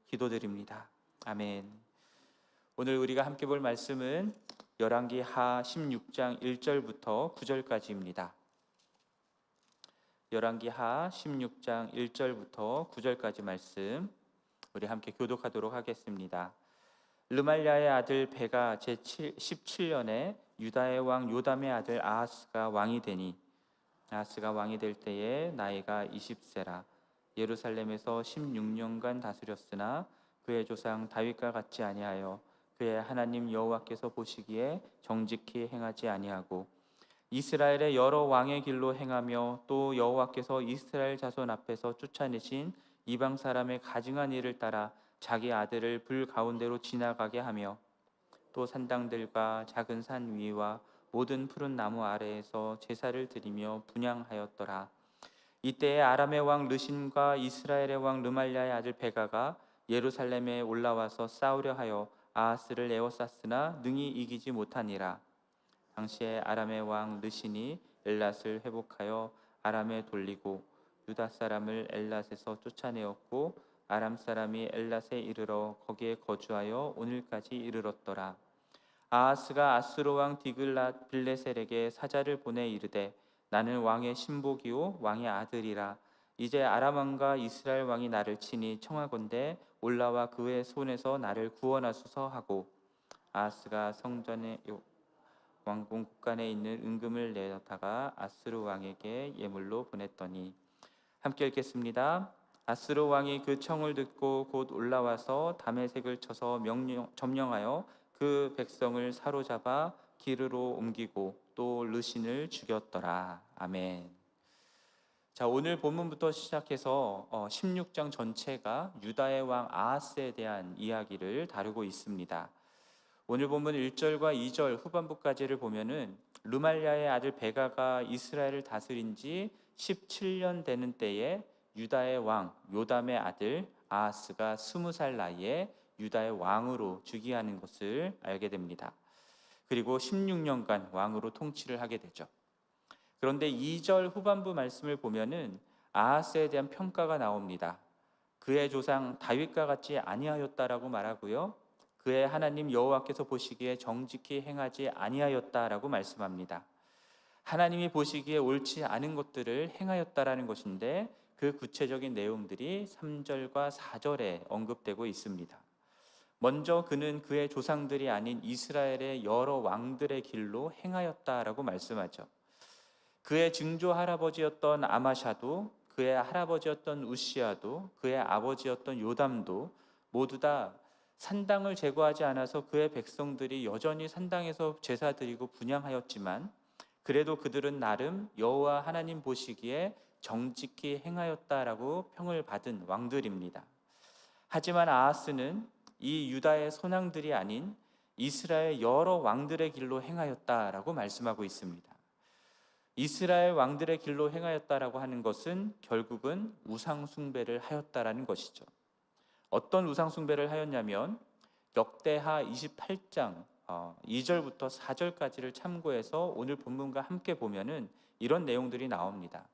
기도드립니다. 아멘. 오늘 우리가 함께 볼 말씀은 열왕기하 16장 1절부터 9절까지입니다. 열왕기하 16장 1절부터 9절까지 말씀 우리 함께 교독하도록 하겠습니다. 르말랴의 아들 베가 제17년에 유다의 왕 요담의 아들 아하스가 왕이 되니 아하스가 왕이 될 때에 나이가 20세라. 예루살렘에서 16년간 다스렸으나 그의 조상 다윗과 같지 아니하여 그의 하나님 여호와께서 보시기에 정직히 행하지 아니하고 이스라엘의 여러 왕의 길로 행하며 또 여호와께서 이스라엘 자손 앞에서 쫓아내신 이방 사람의 가증한 일을 따라 자기 아들을 불 가운데로 지나가게 하며 또 산당들과 작은 산 위와 모든 푸른 나무 아래에서 제사를 드리며 분향하였더라. 이때에 아람의 왕 르신과 이스라엘의 왕 르말랴의 아들 베가가 예루살렘에 올라와서 싸우려 하여 아하스를 에워쌌으나 능히 이기지 못하니라. 당시에 아람의 왕 르신이 엘랏을 회복하여 아람에 돌리고 유다 사람을 엘랏에서 쫓아내었고 아람 사람이 엘랏에 이르러 거기에 거주하여 오늘까지 이르렀더라. 아하스가 아수르 왕 디글랏 빌레셀에게 사자를 보내 이르되 나는 왕의 신복이요 왕의 아들이라. 이제 아람 왕과 이스라엘 왕이 나를 치니 청하건대 올라와 그의 손에서 나를 구원하소서 하고 아하스가 성전의 왕궁 곳간에 있는 은금을 내다가 아수르 왕에게 예물로 보냈더니. 함께 읽겠습니다. 아수르 왕이 그 청을 듣고 곧 올라와서 다메섹을 쳐서 점령하여 그 백성을 사로잡아 기르로 옮기고 또 르신을 죽였더라. 아멘. 자, 오늘 본문부터 시작해서 16장 전체가 유다의 왕 아하스에 대한 이야기를 다루고 있습니다. 오늘 본문 1절과 2절 후반부까지를 보면은 르말랴의 아들 베가가 이스라엘을 다스린 지 17년 되는 때에 유다의 왕 요담의 아들 아하스가 20살 나이에 유다의 왕으로 즉위하는 것을 알게 됩니다. 그리고 16년간 왕으로 통치를 하게 되죠. 그런데 2절 후반부 말씀을 보면은 아하스에 대한 평가가 나옵니다. 그의 조상 다윗과 같지 아니하였다라고 말하고요. 그의 하나님 여호와께서 보시기에 정직히 행하지 아니하였다라고 말씀합니다. 하나님이 보시기에 옳지 않은 것들을 행하였다라는 것인데 그 구체적인 내용들이 3절과 4절에 언급되고 있습니다. 먼저 그는 그의 조상들이 아닌 이스라엘의 여러 왕들의 길로 행하였다라고 말씀하죠. 그의 증조 할아버지였던 아마샤도, 그의 할아버지였던 우시아도, 그의 아버지였던 요담도 모두 다 산당을 제거하지 않아서 그의 백성들이 여전히 산당에서 제사 드리고 분향하였지만 그래도 그들은 나름 여호와 하나님 보시기에 정직히 행하였다라고 평을 받은 왕들입니다. 하지만 아하스는 이 유다의 선왕들이 아닌 이스라엘 여러 왕들의 길로 행하였다라고 말씀하고 있습니다. 이스라엘 왕들의 길로 행하였다라고 하는 것은 결국은 우상 숭배를 하였다라는 것이죠. 어떤 우상 숭배를 하였냐면 역대하 28장 2절부터 4절까지를 참고해서 오늘 본문과 함께 보면은 이런 내용들이 나옵니다.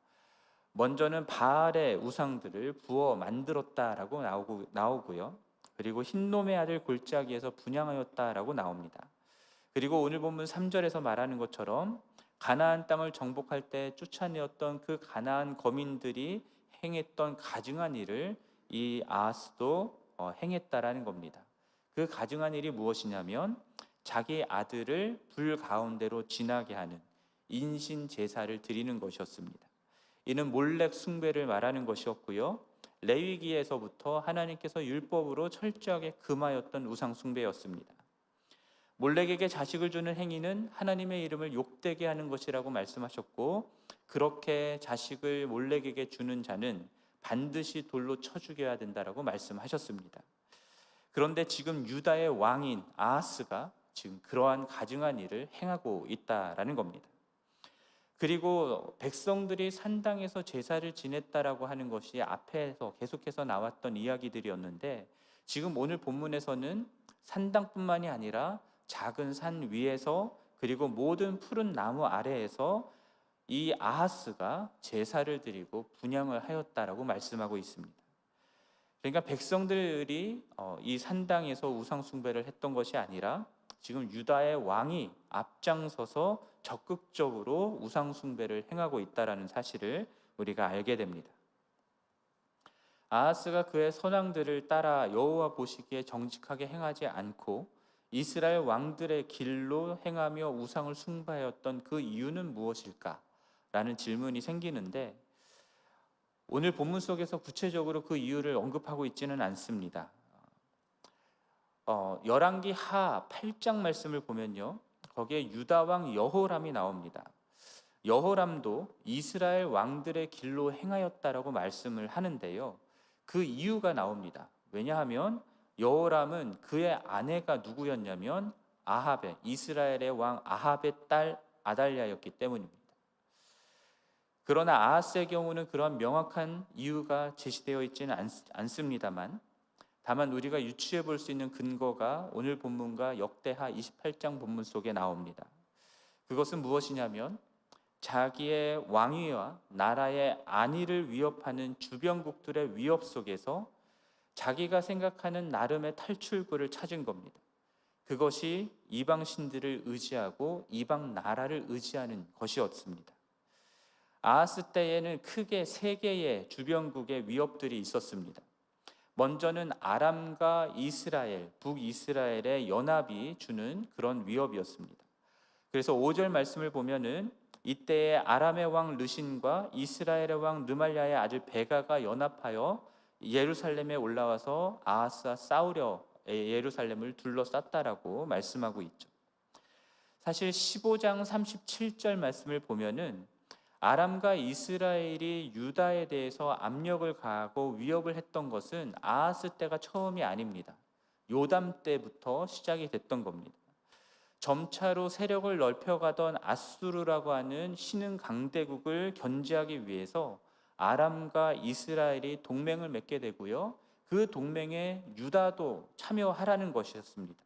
먼저는 바알의 우상들을 부어 만들었다라고 나오고요. 그리고 흰놈의 아들 골짜기에서 분향하였다라고 나옵니다. 그리고 오늘 본문 3절에서 말하는 것처럼 가나안 땅을 정복할 때 쫓아내었던 그 가나안 거민들이 행했던 가증한 일을 이 아하스도 행했다라는 겁니다. 그 가증한 일이 무엇이냐면 자기 아들을 불 가운데로 지나게 하는 인신 제사를 드리는 것이었습니다. 이는 몰렉 숭배를 말하는 것이었고요. 레위기에서부터 하나님께서 율법으로 철저하게 금하였던 우상 숭배였습니다. 몰렉에게 자식을 주는 행위는 하나님의 이름을 욕되게 하는 것이라고 말씀하셨고 그렇게 자식을 몰렉에게 주는 자는 반드시 돌로 쳐 죽여야 된다라고 말씀하셨습니다. 그런데 지금 유다의 왕인 아하스가 지금 그러한 가증한 일을 행하고 있다라는 겁니다. 그리고 백성들이 산당에서 제사를 지냈다라고 하는 것이 앞에서 계속해서 나왔던 이야기들이었는데 지금 오늘 본문에서는 산당뿐만이 아니라 작은 산 위에서 그리고 모든 푸른 나무 아래에서 이 아하스가 제사를 드리고 분향을 하였다라고 말씀하고 있습니다. 그러니까 백성들이 이 산당에서 우상 숭배를 했던 것이 아니라 지금 유다의 왕이 앞장서서 적극적으로 우상 숭배를 행하고 있다라는 사실을 우리가 알게 됩니다. 아하스가 그의 선왕들을 따라 여호와 보시기에 정직하게 행하지 않고 이스라엘 왕들의 길로 행하며 우상을 숭배하였던 그 이유는 무엇일까? 라는 질문이 생기는데 오늘 본문 속에서 구체적으로 그 이유를 언급하고 있지는 않습니다. 열왕기 하 8장 말씀을 보면요, 거기에 유다 왕 여호람이 나옵니다. 여호람도 이스라엘 왕들의 길로 행하였다라고 말씀을 하는데요, 그 이유가 나옵니다. 왜냐하면 여호람은 그의 아내가 누구였냐면 아합의, 이스라엘의 왕 아합의 딸 아달랴였기 때문입니다. 그러나 아하스의 경우는 그런 명확한 이유가 제시되어 있지는 않습니다만, 다만 우리가 유추해 볼 수 있는 근거가 오늘 본문과 역대하 28장 본문 속에 나옵니다. 그것은 무엇이냐면 자기의 왕위와 나라의 안위를 위협하는 주변국들의 위협 속에서 자기가 생각하는 나름의 탈출구를 찾은 겁니다. 그것이 이방 신들을 의지하고 이방 나라를 의지하는 것이었습니다. 아하스 때에는 크게 세 개의 주변국의 위협들이 있었습니다. 먼저는 아람과 이스라엘, 북이스라엘의 연합이 주는 그런 위협이었습니다. 그래서 5절 말씀을 보면은 이때에 아람의 왕 르신과 이스라엘의 왕 르말랴의 아들 베가가 연합하여 예루살렘에 올라와서 아하스와 싸우려 예루살렘을 둘러쌌다라고 말씀하고 있죠. 사실 15장 37절 말씀을 보면은 아람과 이스라엘이 유다에 대해서 압력을 가하고 위협을 했던 것은 아하스 때가 처음이 아닙니다. 요담 때부터 시작이 됐던 겁니다. 점차로 세력을 넓혀가던 아수르라고 하는 신흥 강대국을 견제하기 위해서 아람과 이스라엘이 동맹을 맺게 되고요, 그 동맹에 유다도 참여하라는 것이었습니다.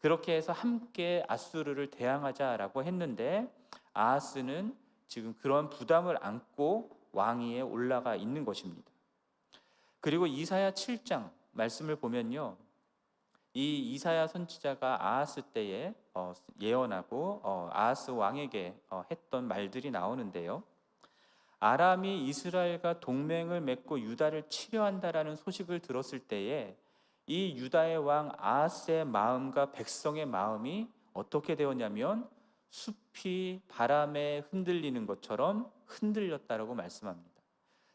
그렇게 해서 함께 아수르를 대항하자라고 했는데 아하스는 지금 그런 부담을 안고 왕위에 올라가 있는 것입니다. 그리고 이사야 7장 말씀을 보면요, 이 이사야 선지자가 아하스 때에 예언하고 아하스 왕에게 했던 말들이 나오는데요, 아람이 이스라엘과 동맹을 맺고 유다를 치려한다라는 소식을 들었을 때에 이 유다의 왕 아하스의 마음과 백성의 마음이 어떻게 되었냐면 숲이 바람에 흔들리는 것처럼 흔들렸다라고 말씀합니다.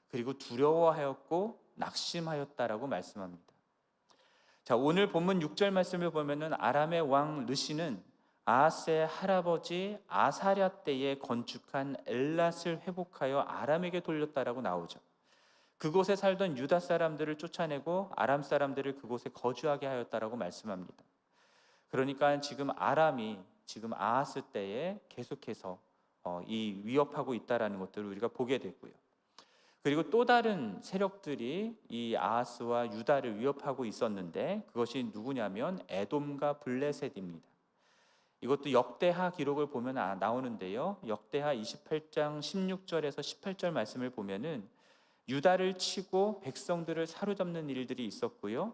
그리고 두려워하였고 낙심하였다라고 말씀합니다. 자, 오늘 본문 6절 말씀을 보면은 아람의 왕 르시는 아하스의 할아버지 아사랴 때에 건축한 엘랏을 회복하여 아람에게 돌렸다라고 나오죠. 그곳에 살던 유다 사람들을 쫓아내고 아람 사람들을 그곳에 거주하게 하였다라고 말씀합니다. 그러니까 지금 아람이 지금 아하스 때에 계속해서 이 위협하고 있다라는 것들을 우리가 보게 되고요. 그리고 또 다른 세력들이 이 아하스와 유다를 위협하고 있었는데 그것이 누구냐면 에돔과 블레셋입니다. 이것도 역대하 기록을 보면 나오는데요, 역대하 28장 16절에서 18절 말씀을 보면은 유다를 치고 백성들을 사로잡는 일들이 있었고요,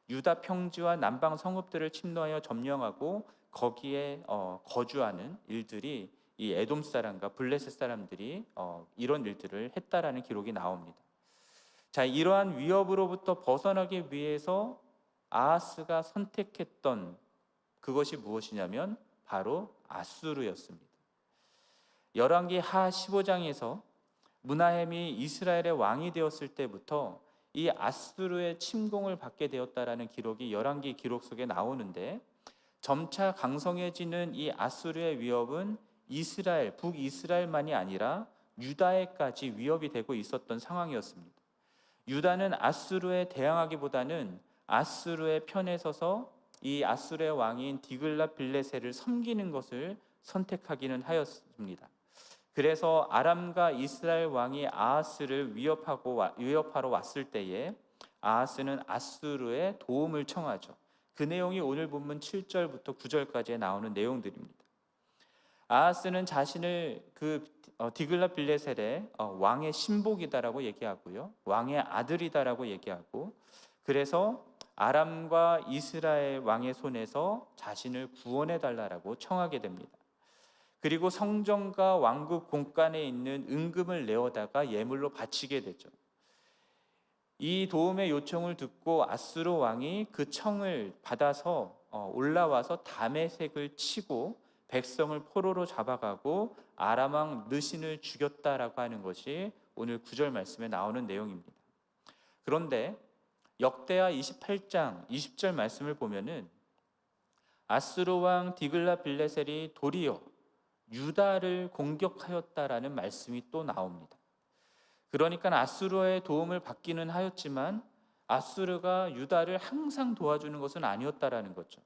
유다 평지와 남방 성읍들을 침노하여 점령하고 거기에 거주하는 일들이 이 에돔 사람과 블레셋 사람들이 이런 일들을 했다라는 기록이 나옵니다. 자, 이러한 위협으로부터 벗어나기 위해서 아하스가 선택했던 그것이 무엇이냐면 바로 아수르였습니다. 열왕기 하 15장에서 므나헴이 이스라엘의 왕이 되었을 때부터 이 아수르의 침공을 받게 되었다라는 기록이 열왕기 기록 속에 나오는데, 점차 강성해지는 이 아수르의 위협은 이스라엘, 북이스라엘만이 아니라 유다에까지 위협이 되고 있었던 상황이었습니다. 유다는 아수르에 대항하기보다는 아수르의 편에 서서 이 아수르의 왕인 디글랏 빌레셋을 섬기는 것을 선택하기는 하였습니다. 그래서 아람과 이스라엘 왕이 아하스를 위협하러 왔을 때에 아하스는 아수르의 도움을 청하죠. 그 내용이 오늘 본문 7절부터 9절까지에 나오는 내용들입니다. 아하스는 자신을 디글랏 빌레셋의 왕의 신복이다라고 얘기하고요, 왕의 아들이다라고 얘기하고, 그래서 아람과 이스라엘 왕의 손에서 자신을 구원해 달라고 청하게 됩니다. 그리고 성전과 왕국 공간에 있는 은금을 내어다가 예물로 바치게 되죠. 이 도움의 요청을 듣고 아수르 왕이 그 청을 받아서 올라와서 다메섹을 치고 백성을 포로로 잡아가고 아람 왕 르신을 죽였다라고 하는 것이 오늘 9절 말씀에 나오는 내용입니다. 그런데 역대하 28장 20절 말씀을 보면은 아수르 왕 디글라빌레셀이 도리어 유다를 공격하였다라는 말씀이 또 나옵니다. 그러니까 아수르의 도움을 받기는 하였지만 아수르가 유다를 항상 도와주는 것은 아니었다라는 거죠.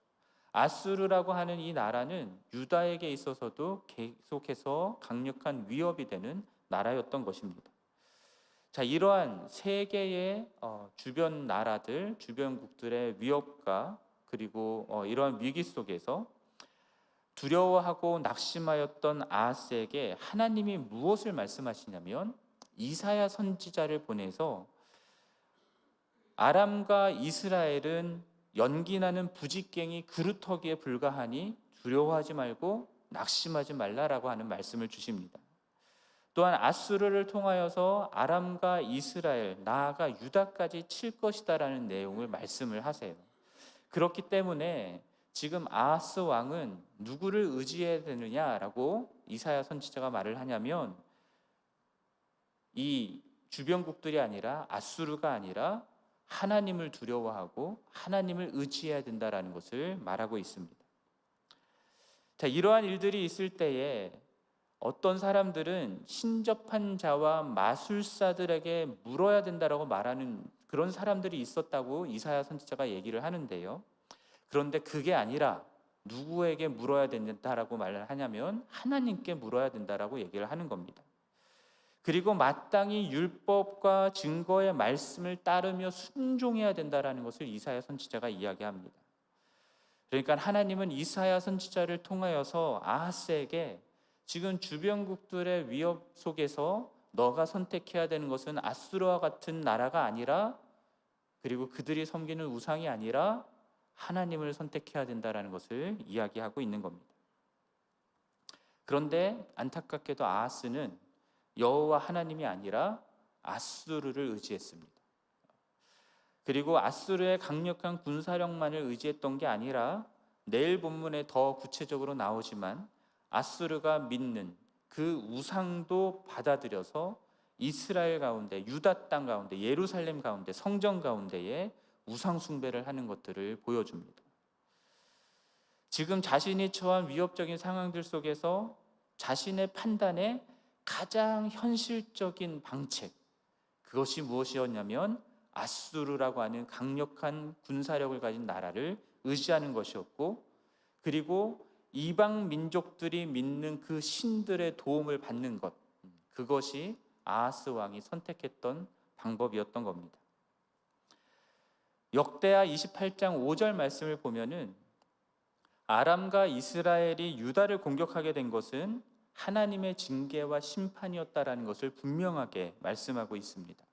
아수르라고 하는 이 나라는 유다에게 있어서도 계속해서 강력한 위협이 되는 나라였던 것입니다. 자, 이러한 세 개의 주변 나라들, 주변국들의 위협과 그리고 이러한 위기 속에서 두려워하고 낙심하였던 아하스에게 하나님이 무엇을 말씀하시냐면 이사야 선지자를 보내서 아람과 이스라엘은 연기나는 부직갱이 그루터기에 불과하니 두려워하지 말고 낙심하지 말라라고 하는 말씀을 주십니다. 또한 아수르를 통하여서 아람과 이스라엘, 나아가 유다까지 칠 것이다라는 내용을 말씀을 하세요. 그렇기 때문에 지금 아하스 왕은 누구를 의지해야 되느냐라고 이사야 선지자가 말을 하냐면 이 주변국들이 아니라 아수르가 아니라 하나님을 두려워하고 하나님을 의지해야 된다라는 것을 말하고 있습니다. 자, 이러한 일들이 있을 때에 어떤 사람들은 신접한 자와 마술사들에게 물어야 된다라고 말하는 그런 사람들이 있었다고 이사야 선지자가 얘기를 하는데요. 그런데 그게 아니라 누구에게 물어야 된다라고 말을 하냐면 하나님께 물어야 된다라고 얘기를 하는 겁니다. 그리고 마땅히 율법과 증거의 말씀을 따르며 순종해야 된다라는 것을 이사야 선지자가 이야기합니다. 그러니까 하나님은 이사야 선지자를 통하여서 아하스에게 지금 주변국들의 위협 속에서 너가 선택해야 되는 것은 아수르와 같은 나라가 아니라 그리고 그들이 섬기는 우상이 아니라 하나님을 선택해야 된다라는 것을 이야기하고 있는 겁니다. 그런데 안타깝게도 아하스는 여호와 하나님이 아니라 아수르를 의지했습니다. 그리고 아수르의 강력한 군사력만을 의지했던 게 아니라 내일 본문에 더 구체적으로 나오지만 아수르가 믿는 그 우상도 받아들여서 이스라엘 가운데, 유다 땅 가운데, 예루살렘 가운데, 성전 가운데에 우상 숭배를 하는 것들을 보여줍니다. 지금 자신이 처한 위협적인 상황들 속에서 자신의 판단에 가장 현실적인 방책, 그것이 무엇이었냐면 아수르라고 하는 강력한 군사력을 가진 나라를 의지하는 것이었고, 그리고 이방 민족들이 믿는 그 신들의 도움을 받는 것, 그것이 아하스 왕이 선택했던 방법이었던 겁니다. 역대하 28장 5절 말씀을 보면은 아람과 이스라엘이 유다를 공격하게 된 것은 하나님의 징계와 심판이었다라는 것을 분명하게 말씀하고 있습니다.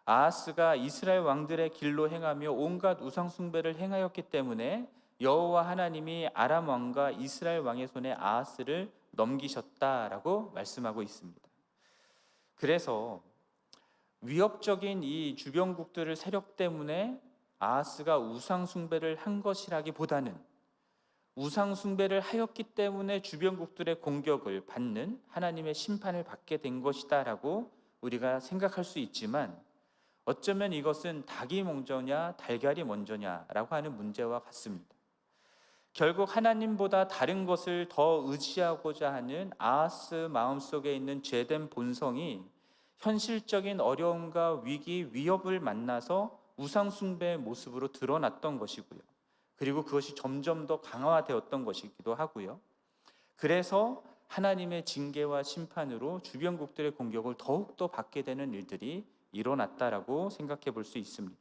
아하스가 이스라엘 왕들의 길로 행하며 온갖 우상 숭배를 행하였기 때문에 여호와 하나님이 아람 왕과 이스라엘 왕의 손에 아하스를 넘기셨다라고 말씀하고 있습니다. 그래서 위협적인 이 주변국들의 세력 때문에 아하스가 우상 숭배를 한 것이라기보다는 우상 숭배를 하였기 때문에 주변국들의 공격을 받는 하나님의 심판을 받게 된 것이다라고 우리가 생각할 수 있지만, 어쩌면 이것은 닭이 먼저냐 달걀이 먼저냐라고 하는 문제와 같습니다. 결국 하나님보다 다른 것을 더 의지하고자 하는 아하스 마음속에 있는 죄된 본성이 현실적인 어려움과 위기, 위협을 만나서 우상 숭배의 모습으로 드러났던 것이고요. 그리고 그것이 점점 더 강화되었던 것이기도 하고요. 그래서 하나님의 징계와 심판으로 주변국들의 공격을 더욱더 받게 되는 일들이 일어났다라고 생각해 볼 수 있습니다.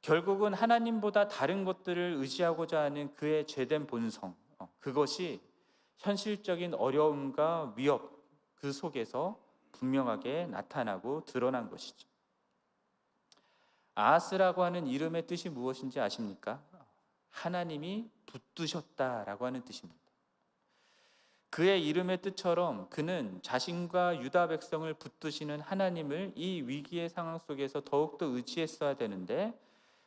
결국은 하나님보다 다른 것들을 의지하고자 하는 그의 죄된 본성, 그것이 현실적인 어려움과 위협 그 속에서 분명하게 나타나고 드러난 것이죠. 아하스라고 하는 이름의 뜻이 무엇인지 아십니까? 하나님이 붙드셨다라고 하는 뜻입니다. 그의 이름의 뜻처럼 그는 자신과 유다 백성을 붙드시는 하나님을 이 위기의 상황 속에서 더욱더 의지했어야 되는데,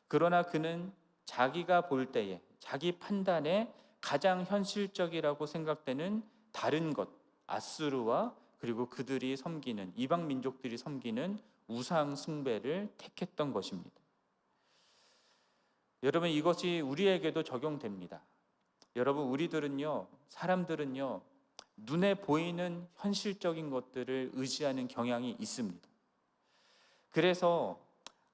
그러나 그는 자기가 볼 때에 자기 판단에 가장 현실적이라고 생각되는 다른 것, 아수르와 그리고 그들이 섬기는 이방 민족들이 섬기는 우상 숭배를 택했던 것입니다. 여러분, 이것이 우리에게도 적용됩니다. 여러분, 사람들은요 눈에 보이는 현실적인 것들을 의지하는 경향이 있습니다. 그래서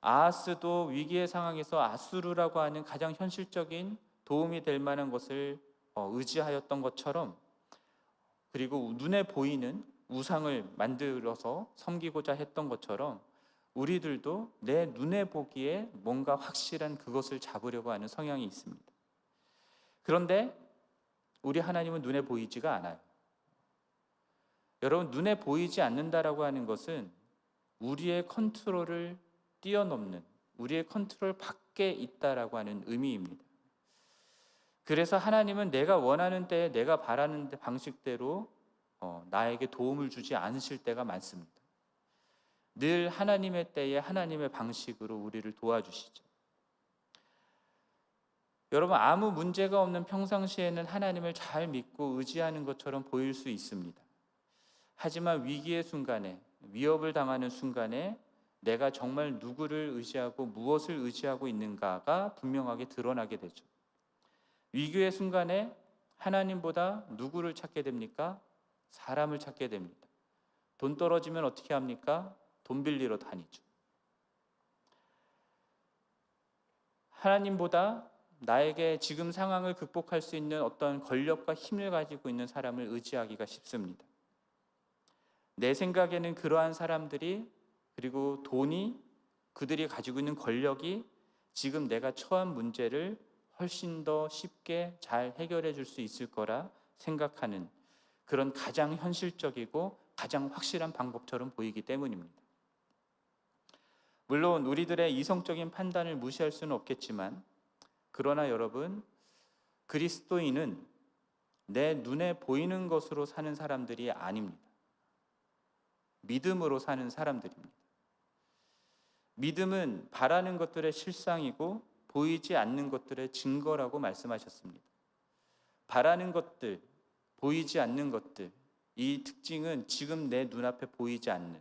아하스도 위기의 상황에서 아수르라고 하는 가장 현실적인 도움이 될 만한 것을 의지하였던 것처럼, 그리고 눈에 보이는 우상을 만들어서 섬기고자 했던 것처럼, 우리들도 내 눈에 보기에 뭔가 확실한 그것을 잡으려고 하는 성향이 있습니다. 그런데 우리 하나님은 눈에 보이지가 않아요. 여러분, 눈에 보이지 않는다라고 하는 것은 우리의 컨트롤을 뛰어넘는, 우리의 컨트롤 밖에 있다라고 하는 의미입니다. 그래서 하나님은 내가 원하는 때에 내가 바라는 방식대로 나에게 도움을 주지 않으실 때가 많습니다. 늘 하나님의 때에 하나님의 방식으로 우리를 도와주시죠. 여러분, 아무 문제가 없는 평상시에는 하나님을 잘 믿고 의지하는 것처럼 보일 수 있습니다. 하지만 위기의 순간에, 위협을 당하는 순간에 내가 정말 누구를 의지하고 무엇을 의지하고 있는가가 분명하게 드러나게 되죠. 위기의 순간에 하나님보다 누구를 찾게 됩니까? 사람을 찾게 됩니다. 돈 떨어지면 어떻게 합니까? 돈 빌리러 다니죠. 하나님보다 나에게 지금 상황을 극복할 수 있는 어떤 권력과 힘을 가지고 있는 사람을 의지하기가 쉽습니다. 내 생각에는 그러한 사람들이, 그리고 돈이, 그들이 가지고 있는 권력이 지금 내가 처한 문제를 훨씬 더 쉽게 잘 해결해 줄 수 있을 거라 생각하는 그런 가장 현실적이고 가장 확실한 방법처럼 보이기 때문입니다. 물론 우리들의 이성적인 판단을 무시할 수는 없겠지만, 그러나 여러분, 그리스도인은 내 눈에 보이는 것으로 사는 사람들이 아닙니다. 믿음으로 사는 사람들입니다. 믿음은 바라는 것들의 실상이고 보이지 않는 것들의 증거라고 말씀하셨습니다. 바라는 것들, 보이지 않는 것들, 이 특징은 지금 내 눈앞에 보이지 않는,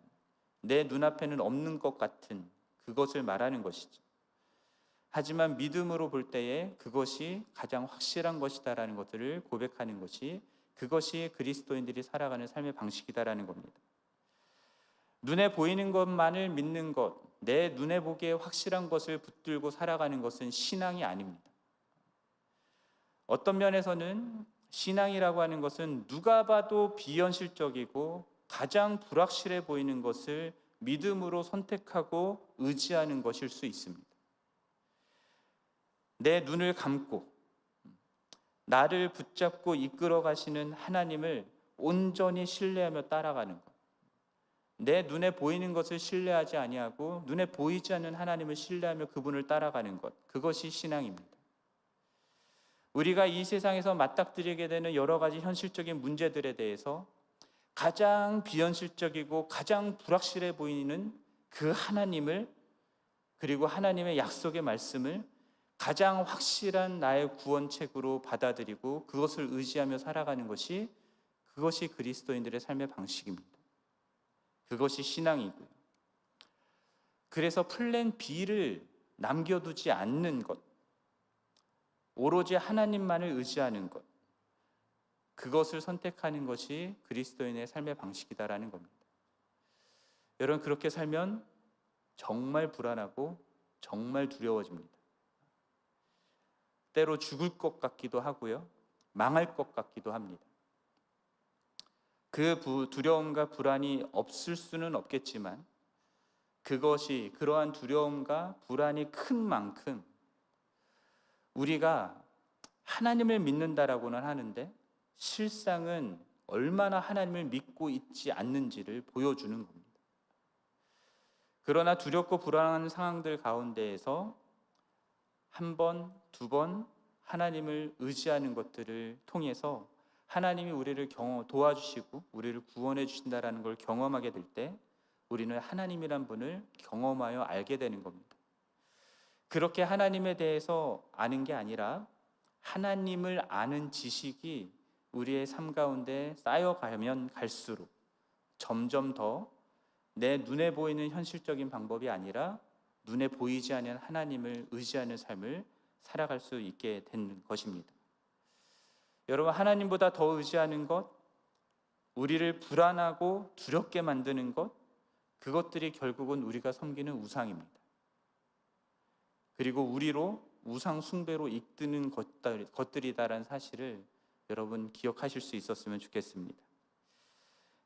내 눈앞에는 없는 것 같은 그것을 말하는 것이죠. 하지만 믿음으로 볼 때에 그것이 가장 확실한 것이다라는 것들을 고백하는 것이, 그것이 그리스도인들이 살아가는 삶의 방식이다라는 겁니다. 눈에 보이는 것만을 믿는 것, 내 눈에 보기에 확실한 것을 붙들고 살아가는 것은 신앙이 아닙니다. 어떤 면에서는 신앙이라고 하는 것은 누가 봐도 비현실적이고 가장 불확실해 보이는 것을 믿음으로 선택하고 의지하는 것일 수 있습니다. 내 눈을 감고 나를 붙잡고 이끌어 가시는 하나님을 온전히 신뢰하며 따라가는 것, 내 눈에 보이는 것을 신뢰하지 아니하고 눈에 보이지 않는 하나님을 신뢰하며 그분을 따라가는 것, 그것이 신앙입니다. 우리가 이 세상에서 맞닥뜨리게 되는 여러 가지 현실적인 문제들에 대해서 가장 비현실적이고 가장 불확실해 보이는 그 하나님을, 그리고 하나님의 약속의 말씀을 가장 확실한 나의 구원책으로 받아들이고 그것을 의지하며 살아가는 것이, 그것이 그리스도인들의 삶의 방식입니다. 그것이 신앙이고요. 그래서 플랜 B를 남겨두지 않는 것, 오로지 하나님만을 의지하는 것, 그것을 선택하는 것이 그리스도인의 삶의 방식이다라는 겁니다. 여러분, 그렇게 살면 정말 불안하고 정말 두려워집니다. 때로 죽을 것 같기도 하고요, 망할 것 같기도 합니다. 그 두려움과 불안이 없을 수는 없겠지만, 그것이, 그러한 두려움과 불안이 큰 만큼 우리가 하나님을 믿는다라고는 하는데 실상은 얼마나 하나님을 믿고 있지 않는지를 보여주는 겁니다. 그러나 두렵고 불안한 상황들 가운데에서 한 번, 두 번 하나님을 의지하는 것들을 통해서 하나님이 우리를 도와주시고 우리를 구원해 주신다라는 걸 경험하게 될 때 우리는 하나님이란 분을 경험하여 알게 되는 겁니다. 그렇게 하나님에 대해서 아는 게 아니라 하나님을 아는 지식이 우리의 삶 가운데 쌓여가면 갈수록 점점 더 내 눈에 보이는 현실적인 방법이 아니라 눈에 보이지 않는 하나님을 의지하는 삶을 살아갈 수 있게 되는 것입니다. 여러분, 하나님보다 더 의지하는 것, 우리를 불안하고 두렵게 만드는 것, 그것들이 결국은 우리가 섬기는 우상입니다. 그리고 우리로 우상 숭배로 이끄는 것들이다라는 사실을 여러분 기억하실 수 있었으면 좋겠습니다.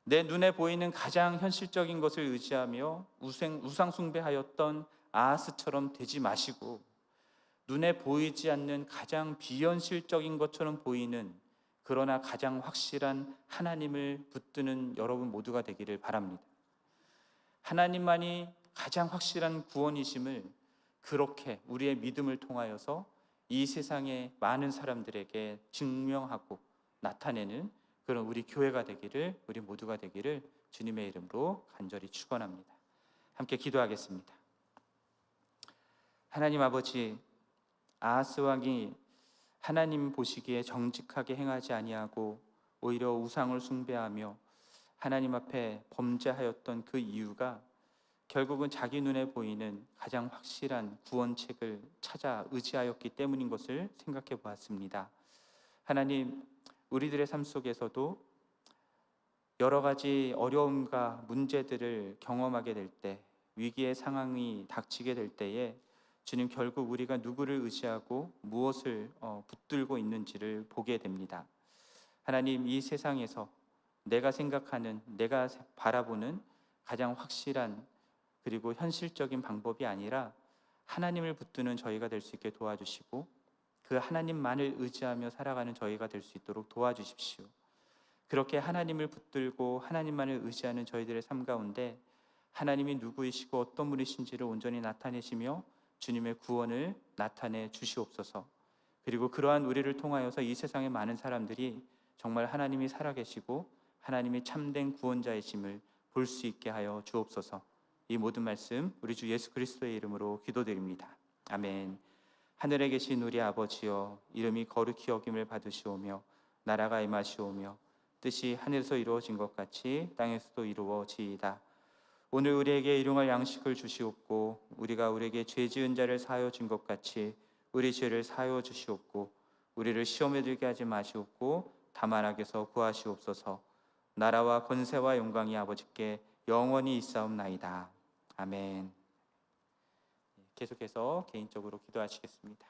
내 눈에 보이는 가장 현실적인 것을 의지하며 우상 숭배하였던 아하스처럼 되지 마시고 눈에 보이지 않는 가장 비현실적인 것처럼 보이는 그러나 가장 확실한 하나님을 붙드는 여러분 모두가 되기를 바랍니다. 하나님만이 가장 확실한 구원이심을 그렇게 우리의 믿음을 통하여서 이 세상의 많은 사람들에게 증명하고 나타내는 그런 우리 교회가 되기를, 우리 모두가 되기를 주님의 이름으로 간절히 축원합니다. 함께 기도하겠습니다. 하나님 아버지, 아하스 왕이 하나님 보시기에 정직하게 행하지 아니하고 오히려 우상을 숭배하며 하나님 앞에 범죄하였던 그 이유가 결국은 자기 눈에 보이는 가장 확실한 구원책을 찾아 의지하였기 때문인 것을 생각해 보았습니다. 하나님, 우리들의 삶 속에서도 여러 가지 어려움과 문제들을 경험하게 될 때, 위기의 상황이 닥치게 될 때에 주님, 결국 우리가 누구를 의지하고 무엇을 붙들고 있는지를 보게 됩니다. 하나님, 이 세상에서 내가 생각하는, 내가 바라보는 가장 확실한 그리고 현실적인 방법이 아니라 하나님을 붙드는 저희가 될 수 있게 도와주시고 그 하나님만을 의지하며 살아가는 저희가 될 수 있도록 도와주십시오. 그렇게 하나님을 붙들고 하나님만을 의지하는 저희들의 삶 가운데 하나님이 누구이시고 어떤 분이신지를 온전히 나타내시며 주님의 구원을 나타내 주시옵소서. 그리고 그러한 우리를 통하여서 이 세상의 많은 사람들이 정말 하나님이 살아계시고 하나님이 참된 구원자이심을 볼 수 있게 하여 주옵소서. 이 모든 말씀 우리 주 예수 그리스도의 이름으로 기도드립니다. 아멘. 하늘에 계신 우리 아버지여, 이름이 거룩히 여김을 받으시오며 나라가 임하시오며 뜻이 하늘에서 이루어진 것 같이 땅에서도 이루어지이다. 오늘 우리에게 일용할 양식을 주시옵고 우리가 우리에게 죄 지은 자를 사하여 준 것 같이 우리 죄를 사하여 주시옵고 우리를 시험에 들게 하지 마시옵고 다만 악에서 구하시옵소서. 나라와 권세와 영광이 아버지께 영원히 있사옵나이다. 아멘. 계속해서 개인적으로 기도하시겠습니다.